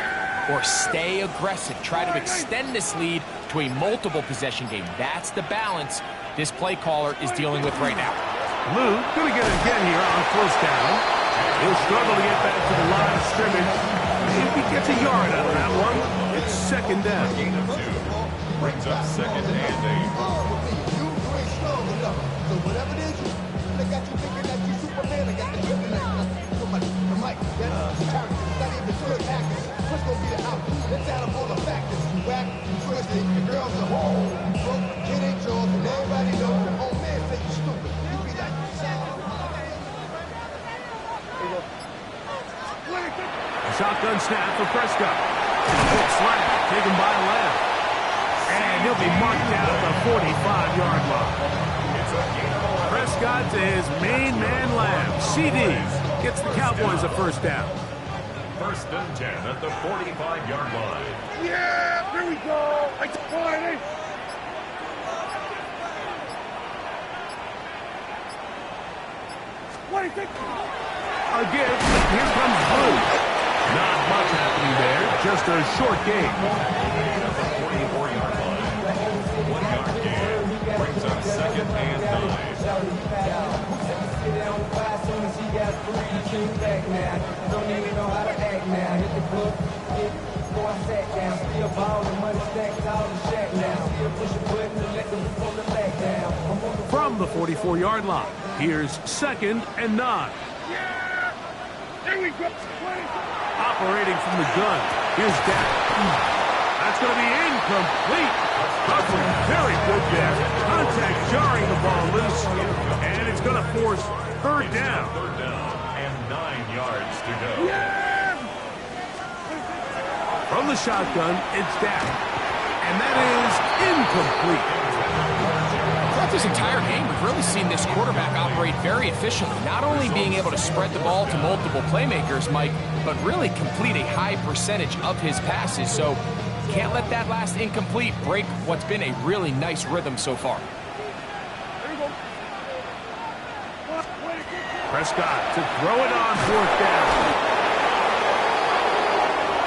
Speaker 3: or stay aggressive, try to extend this lead to a multiple-possession game. That's the balance this play caller is dealing with right now.
Speaker 2: Lou going to get it again here on first down. He'll struggle to get back to the line of scrimmage. If he gets a yard out of that one, it's second down.
Speaker 1: Gain of 2. Brings up 2nd and 8.
Speaker 6: So whatever it is, they got you thinking that you Superman. I got the dripping like the mic. That's character. Not even good actors. What's gonna be the outcome? Let's add up all the factors. Whack, twisted, the girls are home. Broke, kid ain't yours, and everybody knows your own man say you stupid. You be like,
Speaker 2: Shotgun snap for Prescott. Quick slap taken by Lamb. And he'll be marked down at the 45-yard line. Prescott to his main man Lamb. CD gets the Cowboys a first down.
Speaker 1: First and 10 at the 45-yard line.
Speaker 4: Yeah, here we go. I support it. What do you think?
Speaker 2: Again, here comes Blue. Not much happening there, just a short game.
Speaker 1: 44-yard line. 1-yard gain. Brings up 2nd and
Speaker 2: 9. From the 44-yard line, here's 2nd and 9.
Speaker 4: Yeah! There we go.
Speaker 2: Operating from the gun, here's Dak. That's going to be incomplete. Coverage very good there. Contact jarring the ball loose, and it's going to force third down.
Speaker 1: Third down and 9 yards to go.
Speaker 4: Yeah!
Speaker 2: From the shotgun, it's Dak. And that is incomplete.
Speaker 3: Throughout this entire game, we've really seen this quarterback operate very efficiently, not only being able to spread the ball to multiple playmakers, Mike, but really complete a high percentage of his passes. So can't let that last incomplete break what's been a really nice rhythm so far.
Speaker 2: Prescott to throw it on fourth down.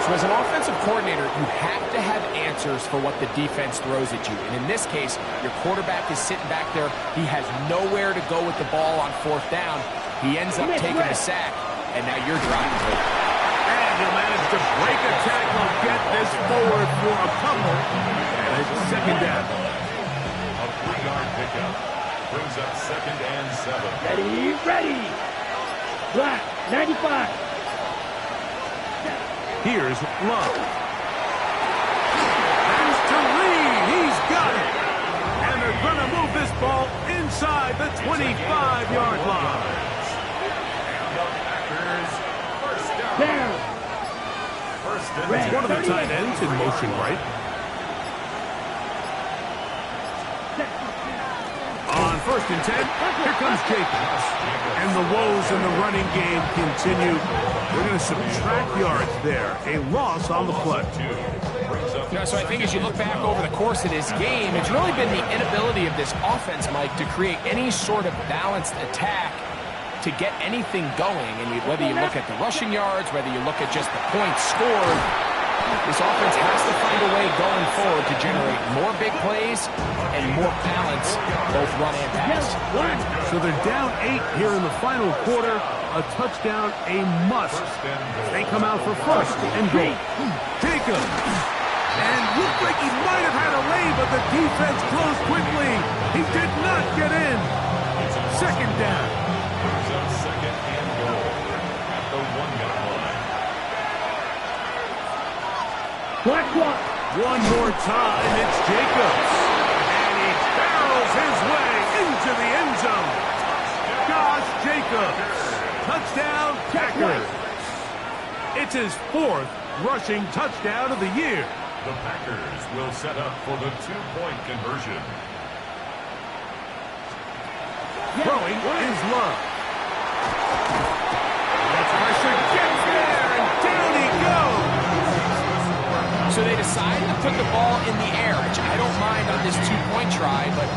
Speaker 3: So as an offensive coordinator, you have to have answers for what the defense throws at you. And in this case, your quarterback is sitting back there. He has nowhere to go with the ball on fourth down. He ends up taking a sack, and now you're driving it.
Speaker 2: And he'll manage to break a tackle, get this forward for a couple. And it's second down.
Speaker 1: A 3-yard pickup. Brings up 2nd and 7.
Speaker 4: Ready, ready. Black, 95.
Speaker 2: Here's Love. There's Tariq. He's got it. And they're going to move this ball inside the 25-yard line.
Speaker 4: Down.
Speaker 1: First and
Speaker 2: One of the tight ends in motion right. first and 10. Here comes Jacobs. And the woes in the running game continue. They're going to subtract yards there. A loss on the play.
Speaker 3: So I think as you look back over the course of this game, it's really been the inability of this offense, Mike, to create any sort of balanced attack to get anything going. And whether you look at the rushing yards, whether you look at just the points scored, this offense has to find a way going forward to generate more big plays and more balance, both run and pass.
Speaker 2: So they're down 8 here in the final quarter. A touchdown, a must. They come out for first and goal. Jacobs. And looked like he might have had a lane, but the defense closed quickly. He did not get in. Second down.
Speaker 1: Second and goal at the 1-yard line.
Speaker 4: Black clock.
Speaker 2: One more time, it's Jacobs. And he barrels his way into the end zone. Josh Jacobs. Touchdown, Packers. It's his 4th rushing touchdown of the year.
Speaker 1: The Packers will set up for the 2-point conversion.
Speaker 2: Throwing is Love. The pressure gets there, and down he goes.
Speaker 3: So they decided to put the ball in the air, which I don't mind on this 2-point try, but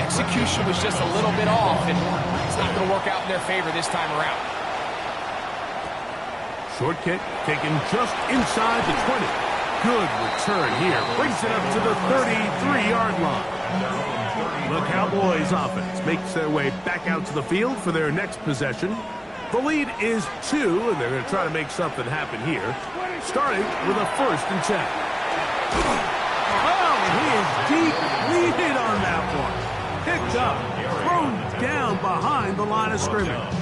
Speaker 3: execution was just a little bit off, and it's not going to work out in their favor this time around.
Speaker 2: Short kick taken just inside the 20. Good return here. Brings it up to the 33-yard line. The Cowboys offense makes their way back out to the field for their next possession. The lead is 2, and they're going to try to make something happen here, starting with a first and 10. Oh, he is deep leaded on that one. Picked up, thrown down behind the line of scrimmage.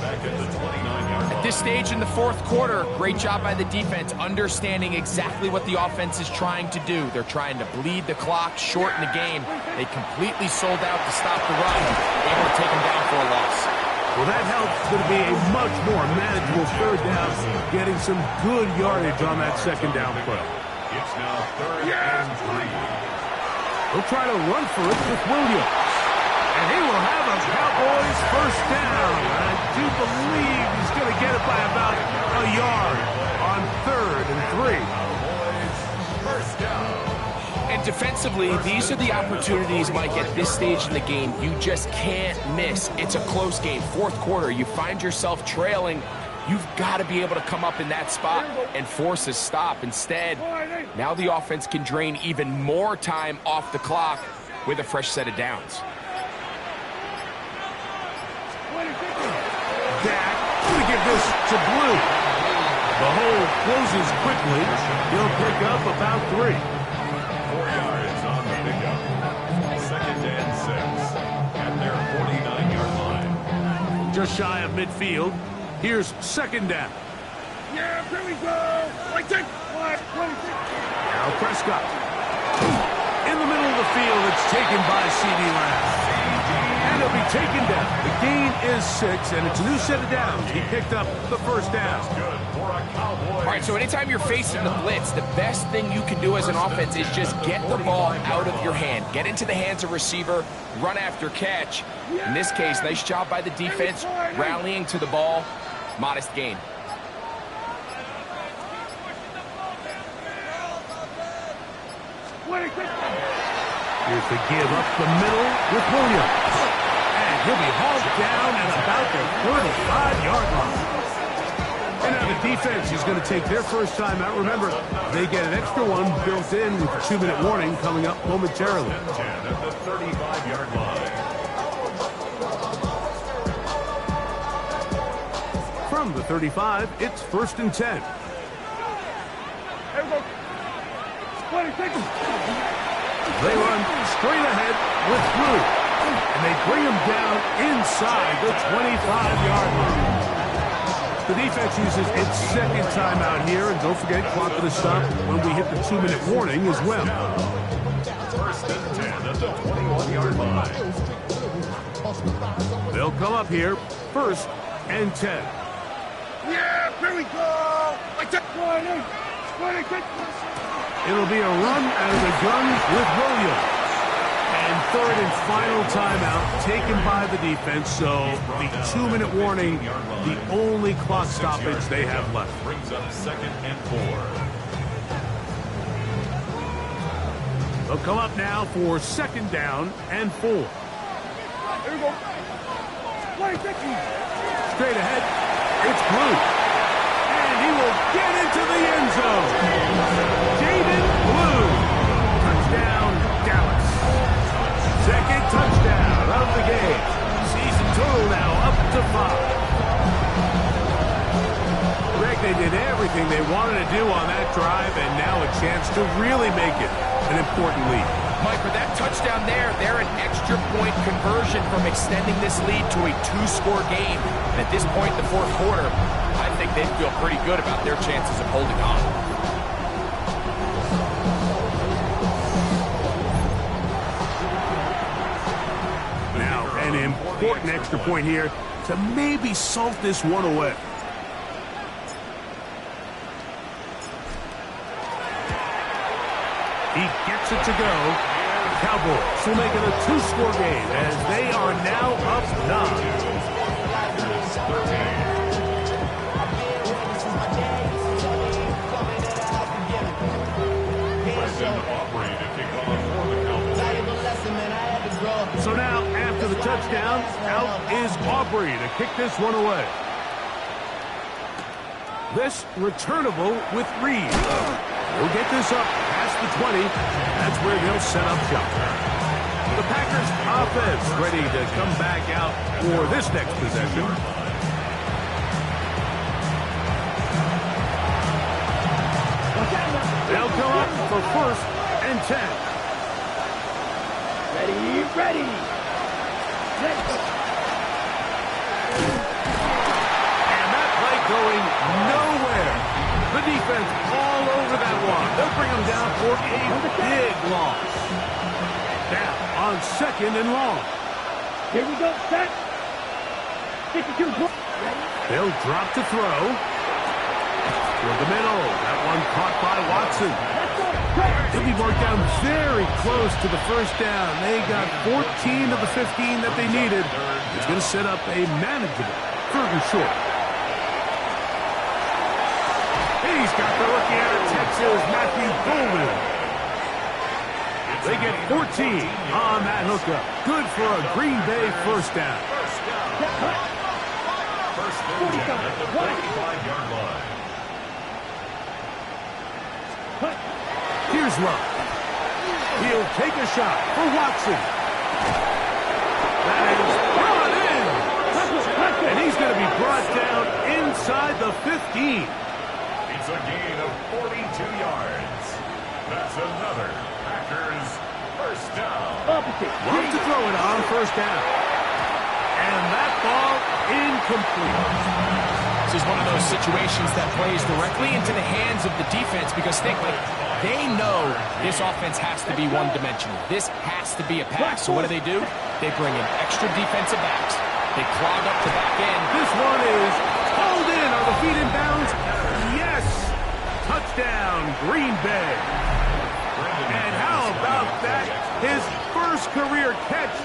Speaker 3: At this stage in the 4th quarter, great job by the defense, understanding exactly what the offense is trying to do. They're trying to bleed the clock, shorten the game. They completely sold out to stop the run, able to take them down for a loss.
Speaker 2: Well, that helps. It's going to be a much more manageable third down, getting some good yardage on that second down play.
Speaker 1: It's now 3rd and 3.
Speaker 2: He'll try to run for it with Williams. And he will have a Cowboys first down. I do believe he's going to get it by about a yard on 3rd and 3.
Speaker 1: First down.
Speaker 3: And defensively, these are the opportunities, Mike, at this stage in the game you just can't miss. It's a close game. 4th quarter, you find yourself trailing. You've got to be able to come up in that spot and force a stop. Instead, now the offense can drain even more time off the clock with a fresh set of downs.
Speaker 2: Dak going to give this to Blue. The hole closes quickly. He'll pick up about 3.
Speaker 1: 4 yards on the pickup. Second and 6 at their 49-yard line.
Speaker 2: Just shy of midfield. Here's second down.
Speaker 4: Yeah, here we go. Like that.
Speaker 2: Now Prescott. In the middle of the field, it's taken by C.D. Lamb. And he'll be taken down. The gain is 6, and it's a new set of downs. He picked up the first down.
Speaker 3: All right, so anytime you're facing the blitz, the best thing you can do as an offense is just get the ball out of your hand. Get into the hands of receiver, run after catch. In this case, nice job by the defense, rallying to the ball. Modest gain.
Speaker 2: Here's the give up the middle with Williams. And he'll be hauled down at about the 35-yard line. And now the defense is going to take their first time out. Remember, they get an extra one built in with a 2-minute warning coming up momentarily.
Speaker 1: 10 at the 35-yard line.
Speaker 2: From the 35, it's first and 10. They run straight ahead with Blue. And they bring him down inside the 25-yard line. The defense uses its second timeout here. And don't forget, clock going to stop when we hit the 2-minute warning as well.
Speaker 1: First and 10 at the 21-yard line.
Speaker 2: They'll come up here, first and 10.
Speaker 4: Yeah, here we go. Like that.
Speaker 2: It'll be a run out of the gun with Williams. And And third and final timeout taken by the defense, so the 2-minute warning, the only clock stoppage they have left.
Speaker 1: Brings up 2nd and 4.
Speaker 2: They'll come up now for 2nd down and 4.
Speaker 4: Here we go. Play, Dickie.
Speaker 2: Straight ahead, it's Blue. And he will get into the end zone. Jaden Blue. Touchdown, Dallas. Second touchdown of the game. Season total now up to 5. Greg, they did everything they wanted to do on that drive, and now a chance to really make it an important lead.
Speaker 3: Mike, with that touchdown there, they're an extra point conversion from extending this lead to a 2-score game. And at this point in the fourth quarter, I think they feel pretty good about their chances of holding on.
Speaker 2: Now, an important extra point here to maybe salt this one away. He gets it to go. Cowboys will make it a 2-score game as they are now up 9. So now, after the touchdown, out is Aubrey to kick this one away. This returnable with Reed. He'll get this up past the 20. That's where they'll set up shop. The Packers offense ready to come back out for this next possession. They'll come up for 1st and 10.
Speaker 4: Ready. Let's go.
Speaker 2: And that play going nowhere. The defense all over that one. They'll bring them down for a big loss. Now on 2nd and long.
Speaker 4: Here we go, set. 52.
Speaker 2: They'll drop to throw. Toward the middle. That one caught by Watson. They'll be marked down very close to the 1st down. They got 14 of the 15 that they needed. It's going to set up a manageable 3rd and short. He's got the rookie out of Texas, Matthew Golden. They get 14 on that hookup. Good for a Green Bay 1st down.
Speaker 1: First and 10 at the 45-yard line.
Speaker 2: Here's Love. He'll take a shot for Watson. That is brought in. And he's going to be brought down inside the 15.
Speaker 1: It's a gain of 42 yards. That's another Packers 1st down.
Speaker 2: Love to throw it on 1st down. And that ball incomplete.
Speaker 3: This is one of those situations that plays directly into the hands of the defense because think, like, they know this offense has to be one-dimensional. This has to be a pass. So what do? They bring in extra defensive backs. They clog up the back end.
Speaker 2: This one is hauled in. Are the feet in bounds? Yes! Touchdown, Green Bay. And how about that? His 1st career catch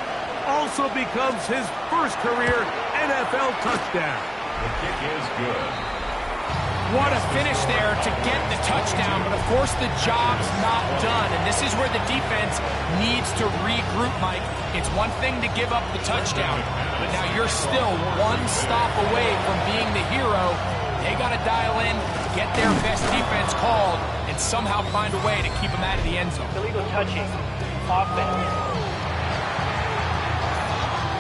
Speaker 2: also becomes his 1st career NFL touchdown.
Speaker 1: The kick is good.
Speaker 3: What a finish there to get the touchdown, but of course the job's not done, and this is where the defense needs to regroup, Mike. It's one thing to give up the touchdown, but now you're still one stop away from being the hero. They got to dial in, get their best defense called, and somehow find a way to keep them out of the end zone.
Speaker 4: Illegal touching. Offense.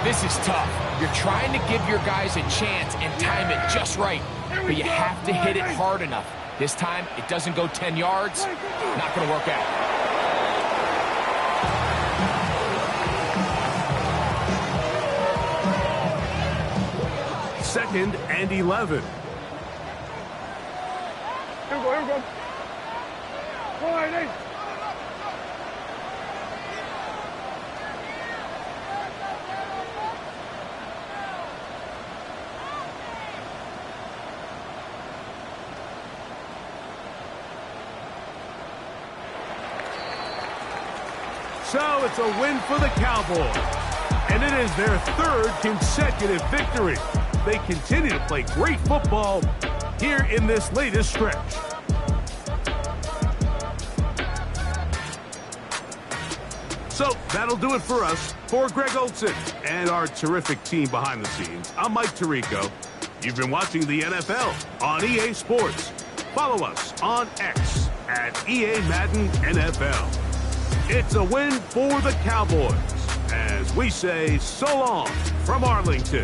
Speaker 3: This is tough. You're trying to give your guys a chance and time it just right, but you have to hit it hard enough. This time, it doesn't go 10 yards. Not going to work out.
Speaker 2: Second and 11.
Speaker 4: Here we go. All right, Nate.
Speaker 2: So it's a win for the Cowboys. And it is their third consecutive victory. They continue to play great football here in this latest stretch. So that'll do it for us. For Greg Olson and our terrific team behind the scenes, I'm Mike Tirico. You've been watching the NFL on EA Sports. Follow us on X at EA Madden NFL. It's a win for the Cowboys as we say so long from Arlington.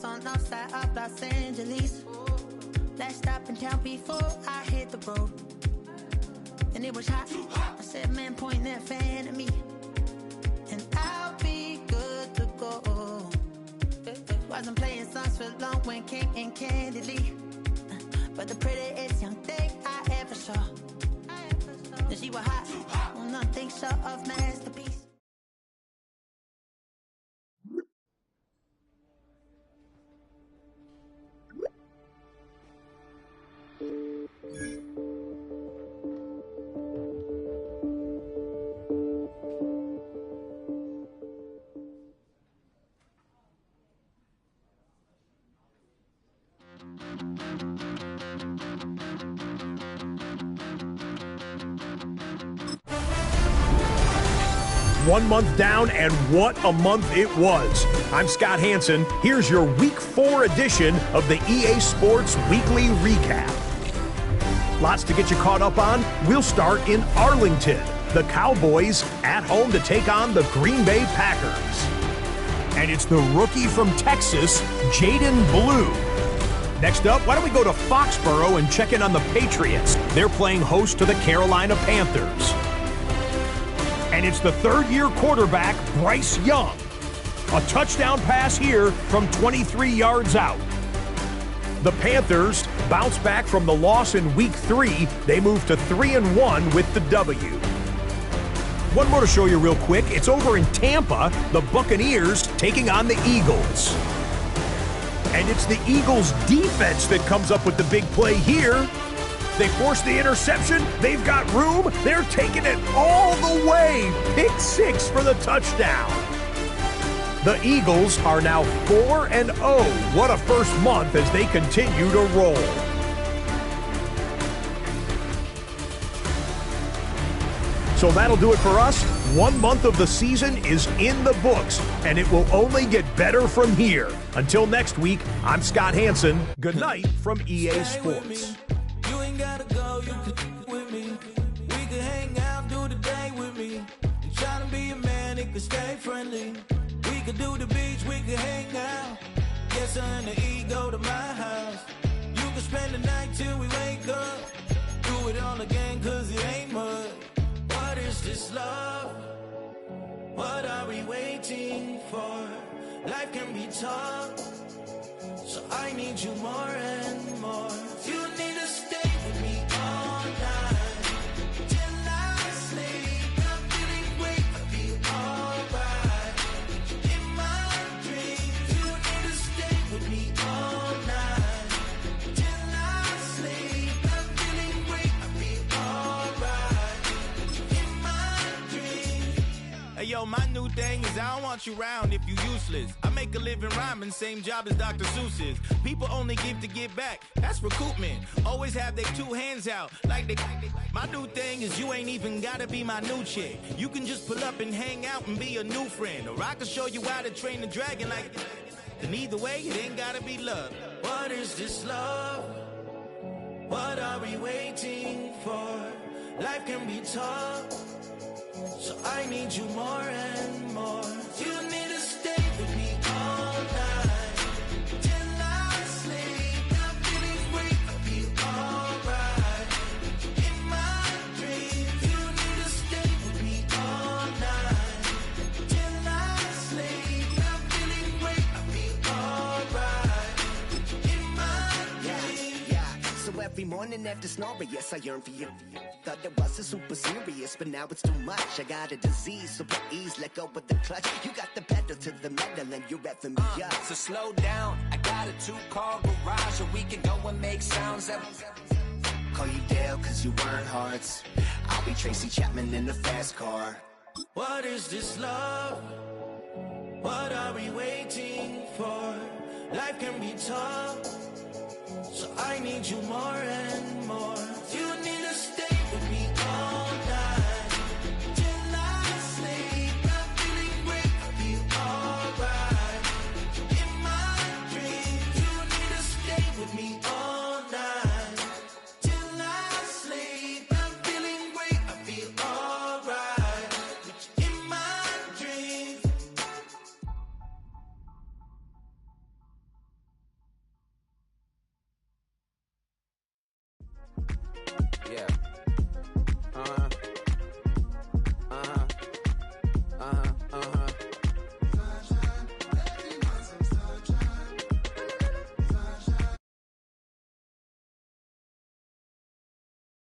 Speaker 7: On outside of Los Angeles. Last stop in town before I hit the road. And it was hot. I said, man, point that fan at me. And I'll be good to go. Wasn't playing songs for long when King and Candidly. But the prettiest young thing I ever saw. And she was hot. Well, nothing short of masterpiece.
Speaker 5: One month down, and what a month it was. I'm Scott Hansen. Here's your Week 4 edition of the EA Sports Weekly Recap. Lots to get you caught up on. We'll start in Arlington. The Cowboys at home to take on the Green Bay Packers. And it's the rookie from Texas, Jaden Blue. Next up, why don't we go to Foxborough and check in on the Patriots. They're playing host to the Carolina Panthers. And it's the third-year quarterback, Bryce Young. A touchdown pass here from 23 yards out. The Panthers bounce back from the loss in Week 3. They move to 3-1 with the W. One more to show you real quick. It's over in Tampa, the Buccaneers taking on the Eagles. And it's the Eagles' defense that comes up with the big play here. They force the interception. They've got room. They're taking it all the way. Pick 6 for the touchdown. The Eagles are now 4-0. What a first month as they continue to roll. So that'll do it for us. 1 month of the season is in the books, and it will only get better from here. Until next week, I'm Scott Hansen. Good night from EA Sports.
Speaker 8: You ain't gotta go, you can with me. We can hang out, do the day with me. You tryna be a man, it can stay friendly. We could do the beach, we can hang out. Yes, her and the E go to my house. You can spend the night till we wake up. Do it all again, cause it ain't mud. What is this love? What are we waiting for? Life can be tough, so I need you more and more. You need to stay with me all night till I sleep. I'm feeling great, I'll be alright. In my dreams, you need to stay with me all night till I sleep. I'm feeling great, I'll be alright. In my dreams. Hey yo, my new thing is I don't want you around if you useless. I make a living rhyming, same job as Dr. Seuss's. People only give to get back, that's recoupment. Always have their 2 hands out, like they. My new thing is you ain't even gotta be my new chick. You can just pull up and hang out and be a new friend. Or I can show you how to train the dragon like. And either way, it ain't gotta be love. What is this love? What are we waiting for? Life can be tough, so I need you more and more. You need to
Speaker 9: Every morning after snoring, yes, I yearn for you. Thought it wasn't super serious, but now it's too much. I got a disease, so please let go of the clutch. You got the pedal to the metal and you're reffing me up.
Speaker 8: So slow down, I got a 2-car garage, or we can go and make sounds that
Speaker 9: Call you Dale, cause you burn hearts. I'll be Tracy Chapman in the fast car.
Speaker 8: What is this love? What are we waiting for? Life can be tough, so I need you more and